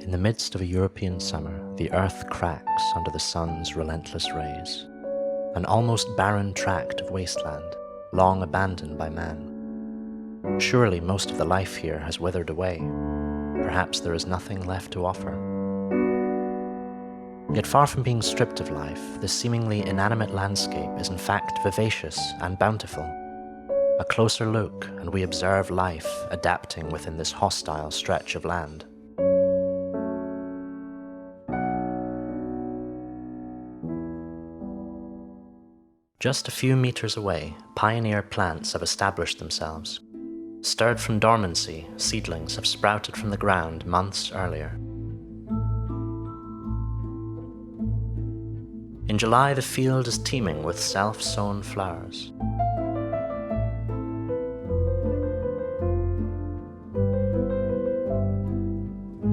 In the midst of a European summer, the earth cracks under the sun's relentless rays. An almost barren tract of wasteland, long abandoned by man. Surely most of the life here has withered away. Perhaps there is nothing left to offer. Yet far from being stripped of life, this seemingly inanimate landscape is in fact vivacious and bountiful. A closer look, and we observe life adapting within this hostile stretch of land. Just a few meters away, pioneer plants have established themselves. Stirred from dormancy, seedlings have sprouted from the ground months earlier. In July, the field is teeming with self-sown flowers.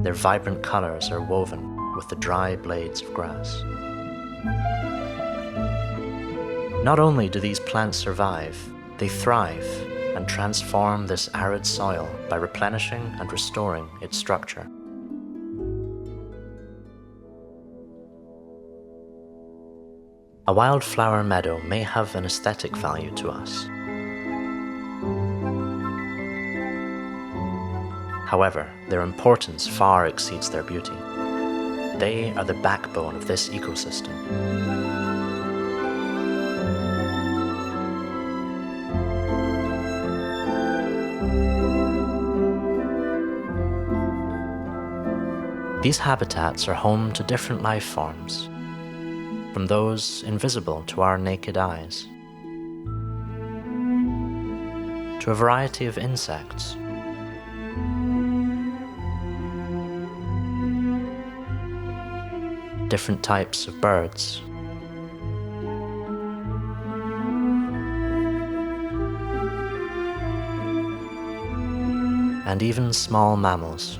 Their vibrant colors are woven with the dry blades of grass. Not only do these plants survive, they thrive and transform this arid soil by replenishing and restoring its structure. A wildflower meadow may have an aesthetic value to us. However, their importance far exceeds their beauty. They are the backbone of this ecosystem. These habitats are home to different life forms, from those invisible to our naked eyes, to a variety of insects, different types of birds, and even small mammals.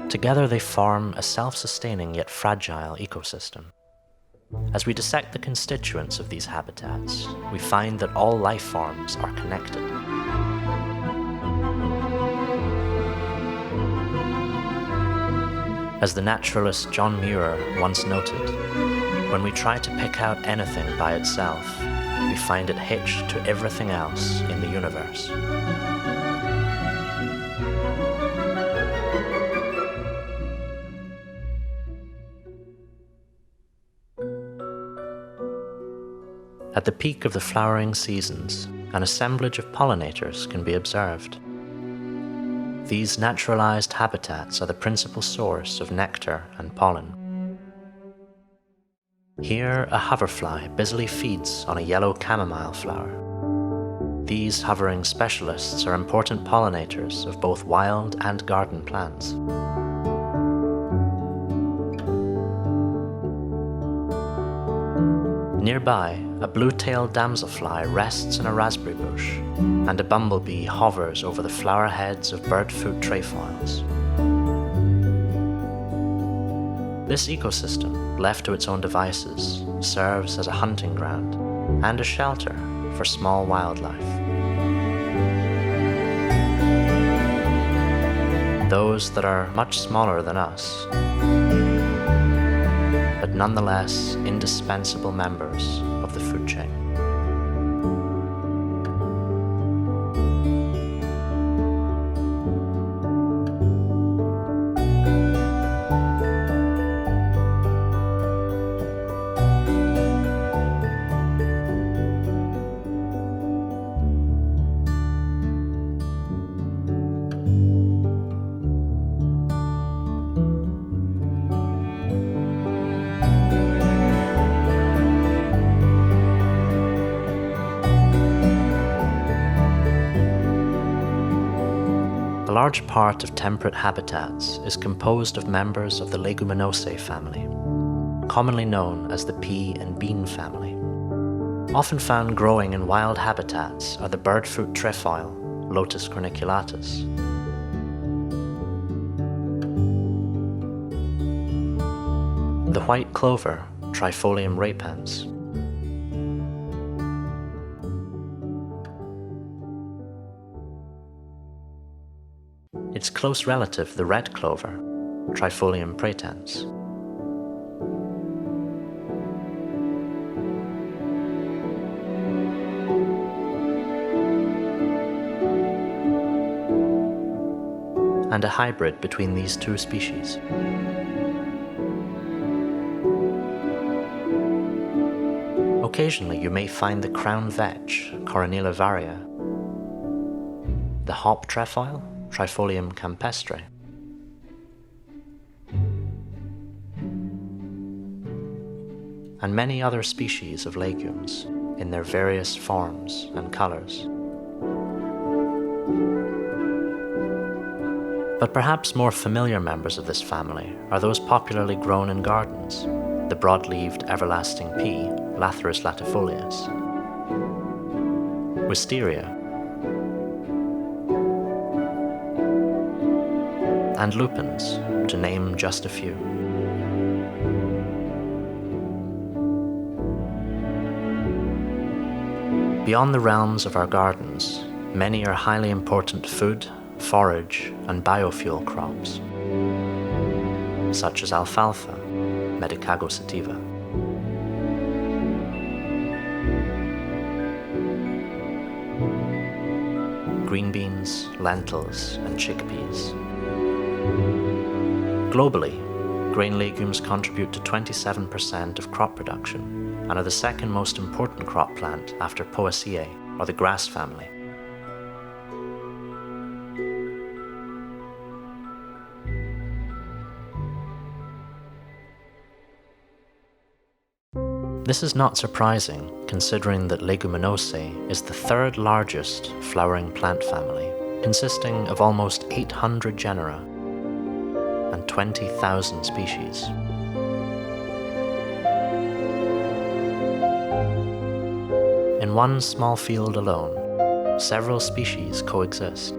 Together they form a self-sustaining yet fragile ecosystem. As we dissect the constituents of these habitats, we find that all life forms are connected. As the naturalist John Muir once noted, when we try to pick out anything by itself, we find it hitched to everything else in the universe. At the peak of the flowering seasons, an assemblage of pollinators can be observed. These naturalized habitats are the principal source of nectar and pollen. Here, a hoverfly busily feeds on a yellow chamomile flower. These hovering specialists are important pollinators of both wild and garden plants. Nearby, a blue-tailed damselfly rests in a raspberry bush, and a bumblebee hovers over the flower heads of birdfoot trefoils. This ecosystem, left to its own devices, serves as a hunting ground and a shelter for small wildlife. Those that are much smaller than us, but nonetheless indispensable members of the food chain. A large part of temperate habitats is composed of members of the Leguminosae family, commonly known as the pea and bean family. Often found growing in wild habitats are the birdfoot trefoil, Lotus corniculatus. The white clover, Trifolium repens. its close relative, the red clover, Trifolium praetens. And a hybrid between these two species. Occasionally you may find the crown vetch, Coronilla varia, the hop trefoil, Trifolium campestre, and many other species of legumes in their various forms and colors. But perhaps more familiar members of this family are those popularly grown in gardens, the broad-leaved everlasting pea, Lathyrus latifolius, wisteria, and lupins, to name just a few. Beyond the realms of our gardens, many are highly important food, forage, and biofuel crops, such as alfalfa, Medicago sativa. Green beans, lentils, and chickpeas. Globally, grain legumes contribute to 27% of crop production and are the second most important crop plant after Poaceae, or the grass family. This is not surprising, considering that Leguminosae is the third largest flowering plant family, consisting of almost 800 genera and 20,000 species. In one small field alone, several species coexist.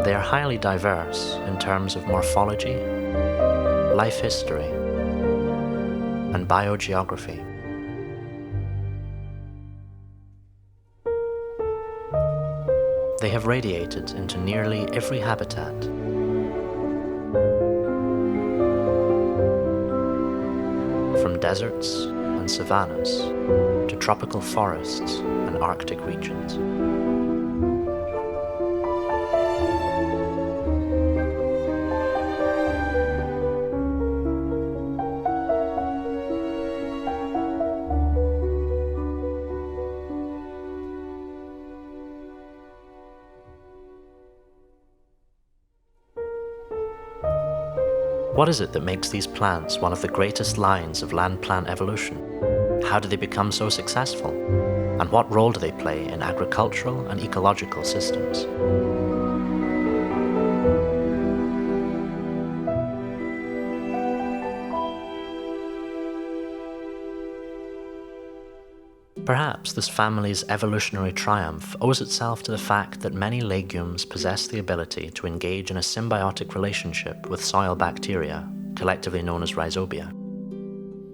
They are highly diverse in terms of morphology, life history, and biogeography. They have radiated into nearly every habitat, from deserts and savannas to tropical forests and Arctic regions. What is it that makes these plants one of the greatest lines of land-plant evolution? How do they become so successful? And what role do they play in agricultural and ecological systems? Perhaps this family's evolutionary triumph owes itself to the fact that many legumes possess the ability to engage in a symbiotic relationship with soil bacteria, collectively known as rhizobia.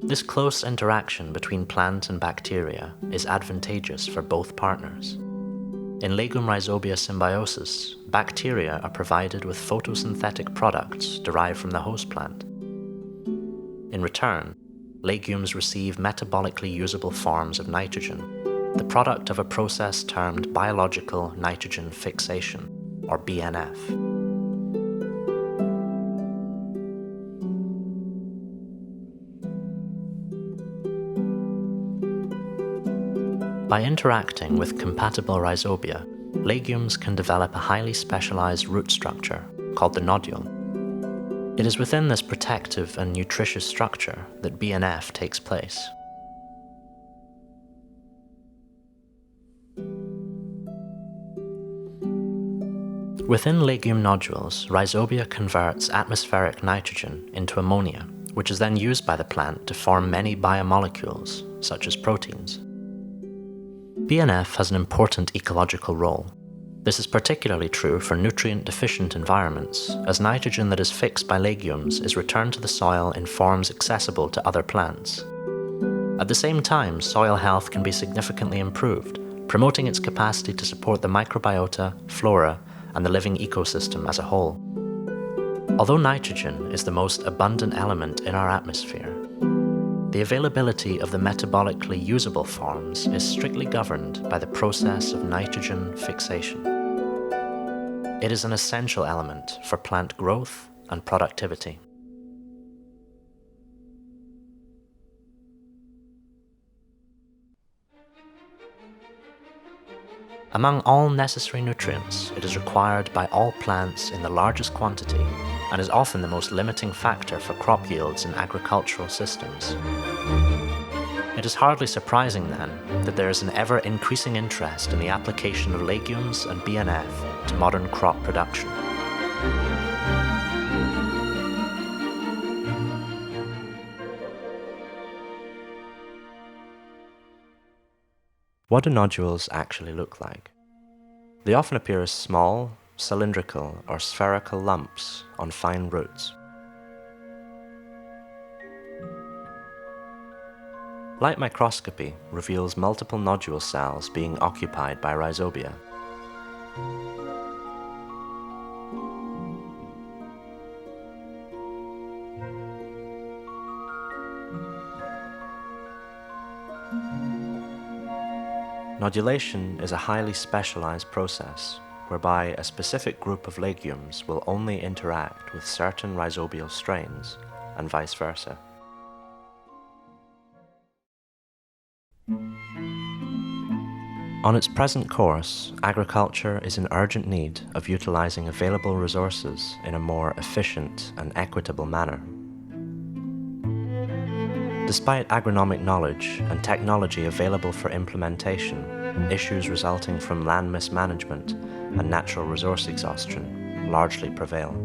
This close interaction between plant and bacteria is advantageous for both partners. In legum-rhizobia symbiosis, bacteria are provided with photosynthetic products derived from the host plant. In return, legumes receive metabolically usable forms of nitrogen, the product of a process termed biological nitrogen fixation, or BNF. By interacting with compatible rhizobia, legumes can develop a highly specialized root structure called the nodule. It is within this protective and nutritious structure that BNF takes place. Within legume nodules, rhizobia converts atmospheric nitrogen into ammonia, which is then used by the plant to form many biomolecules, such as proteins. BNF has an important ecological role. This is particularly true for nutrient-deficient environments, as nitrogen that is fixed by legumes is returned to the soil in forms accessible to other plants. At the same time, soil health can be significantly improved, promoting its capacity to support the microbiota, flora, and the living ecosystem as a whole. Although nitrogen is the most abundant element in our atmosphere, the availability of the metabolically usable forms is strictly governed by the process of nitrogen fixation. It is an essential element for plant growth and productivity. Among all necessary nutrients, it is required by all plants in the largest quantity and is often the most limiting factor for crop yields in agricultural systems. It is hardly surprising then that there is an ever-increasing interest in the application of legumes and BNF to modern crop production. What do nodules actually look like? They often appear as small, cylindrical, or spherical lumps on fine roots. Light microscopy reveals multiple nodule cells being occupied by rhizobia. Nodulation is a highly specialized process whereby a specific group of legumes will only interact with certain rhizobial strains and vice versa. On its present course, agriculture is in urgent need of utilizing available resources in a more efficient and equitable manner. Despite agronomic knowledge and technology available for implementation, issues resulting from land mismanagement and natural resource exhaustion largely prevail.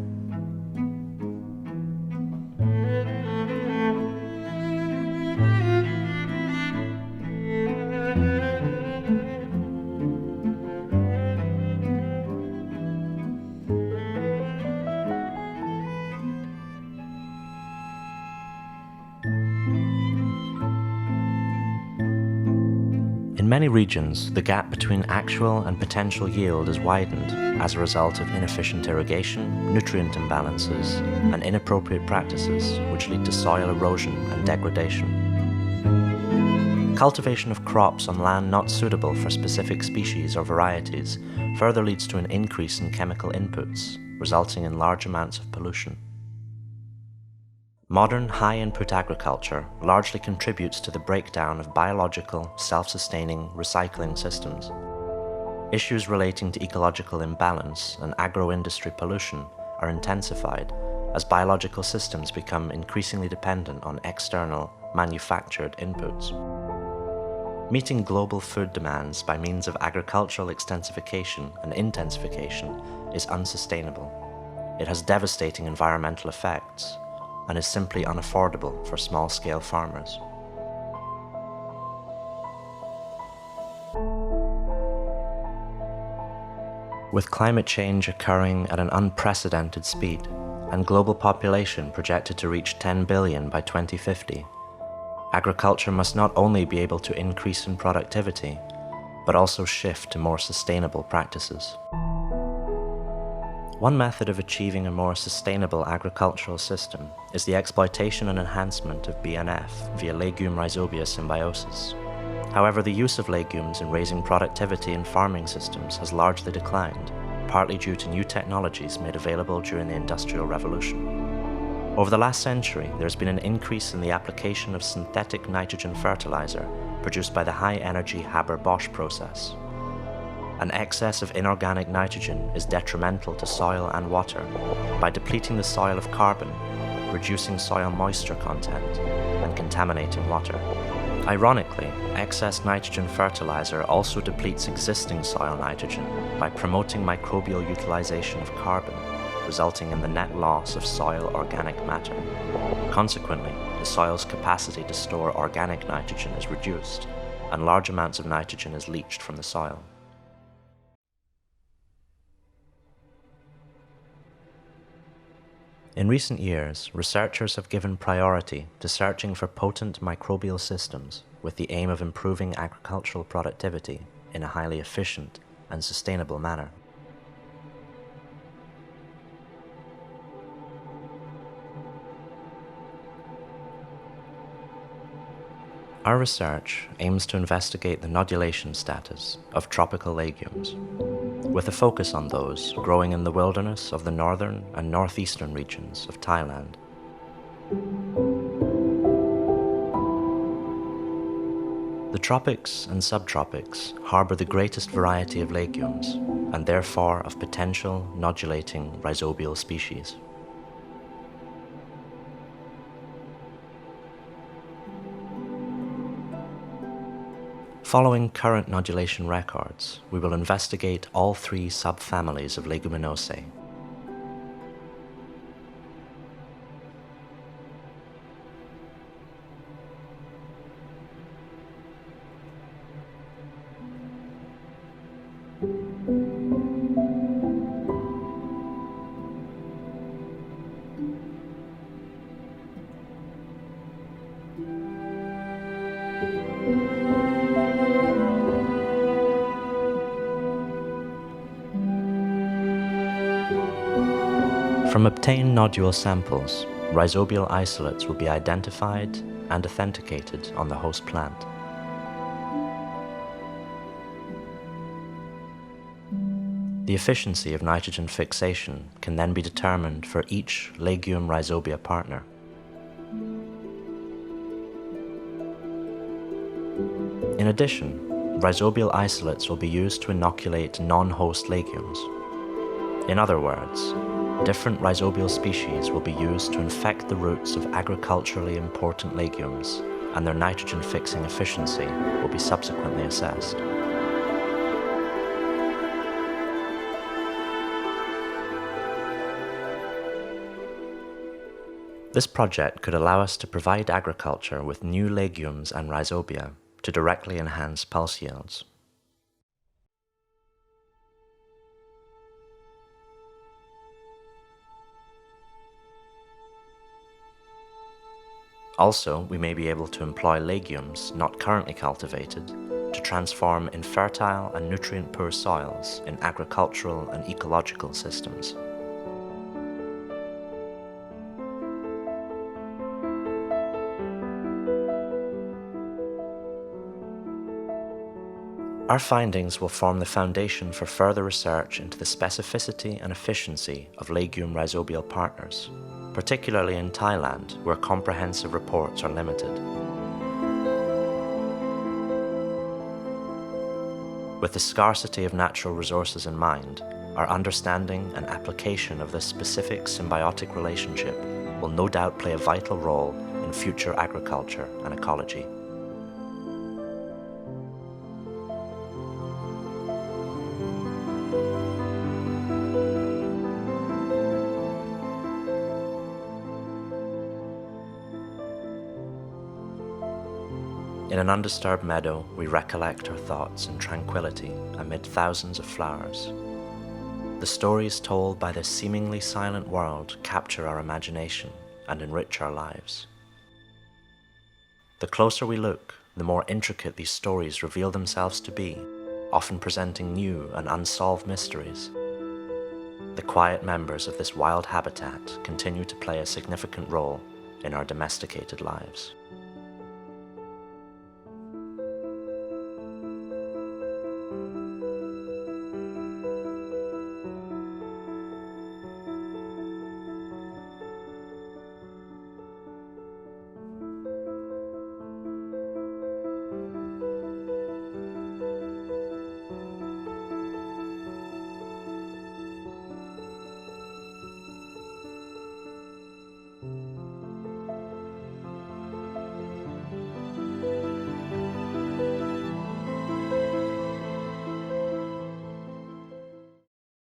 In many regions, the gap between actual and potential yield is widened as a result of inefficient irrigation, nutrient imbalances, and inappropriate practices which lead to soil erosion and degradation. Cultivation of crops on land not suitable for specific species or varieties further leads to an increase in chemical inputs, resulting in large amounts of pollution. Modern high-input agriculture largely contributes to the breakdown of biological, self-sustaining recycling systems. Issues relating to ecological imbalance and agro-industry pollution are intensified as biological systems become increasingly dependent on external, manufactured inputs. Meeting global food demands by means of agricultural extensification and intensification is unsustainable. It has devastating environmental effects and is simply unaffordable for small-scale farmers. With climate change occurring at an unprecedented speed and global population projected to reach 10 billion by 2050, agriculture must not only be able to increase in productivity, but also shift to more sustainable practices. One method of achieving a more sustainable agricultural system is the exploitation and enhancement of BNF via legume-rhizobia symbiosis. However, the use of legumes in raising productivity in farming systems has largely declined, partly due to new technologies made available during the Industrial Revolution. Over the last century, there has been an increase in the application of synthetic nitrogen fertilizer produced by the high-energy Haber-Bosch process. An excess of inorganic nitrogen is detrimental to soil and water by depleting the soil of carbon, reducing soil moisture content, and contaminating water. Ironically, excess nitrogen fertilizer also depletes existing soil nitrogen by promoting microbial utilization of carbon, resulting in the net loss of soil organic matter. Consequently, the soil's capacity to store organic nitrogen is reduced, and large amounts of nitrogen is leached from the soil. In recent years, researchers have given priority to searching for potent microbial systems with the aim of improving agricultural productivity in a highly efficient and sustainable manner. Our research aims to investigate the nodulation status of tropical legumes, with a focus on those growing in the wilderness of the northern and northeastern regions of Thailand. The tropics and subtropics harbour the greatest variety of legumes, and therefore of potential nodulating rhizobial species. Following current nodulation records, we will investigate all three subfamilies of Leguminosae. From obtained nodule samples, rhizobial isolates will be identified and authenticated on the host plant. The efficiency of nitrogen fixation can then be determined for each legume rhizobia partner. In addition, rhizobial isolates will be used to inoculate non-host legumes. In other words, different rhizobial species will be used to infect the roots of agriculturally important legumes, and their nitrogen-fixing efficiency will be subsequently assessed. This project could allow us to provide agriculture with new legumes and rhizobia to directly enhance pulse yields. Also, we may be able to employ legumes not currently cultivated to transform infertile and nutrient-poor soils in agricultural and ecological systems. Our findings will form the foundation for further research into the specificity and efficiency of legume rhizobial partners, particularly in Thailand, where comprehensive reports are limited. With the scarcity of natural resources in mind, our understanding and application of this specific symbiotic relationship will no doubt play a vital role in future agriculture and ecology. In an undisturbed meadow, we recollect our thoughts in tranquility amid thousands of flowers. The stories told by this seemingly silent world capture our imagination and enrich our lives. The closer we look, the more intricate these stories reveal themselves to be, often presenting new and unsolved mysteries. The quiet members of this wild habitat continue to play a significant role in our domesticated lives.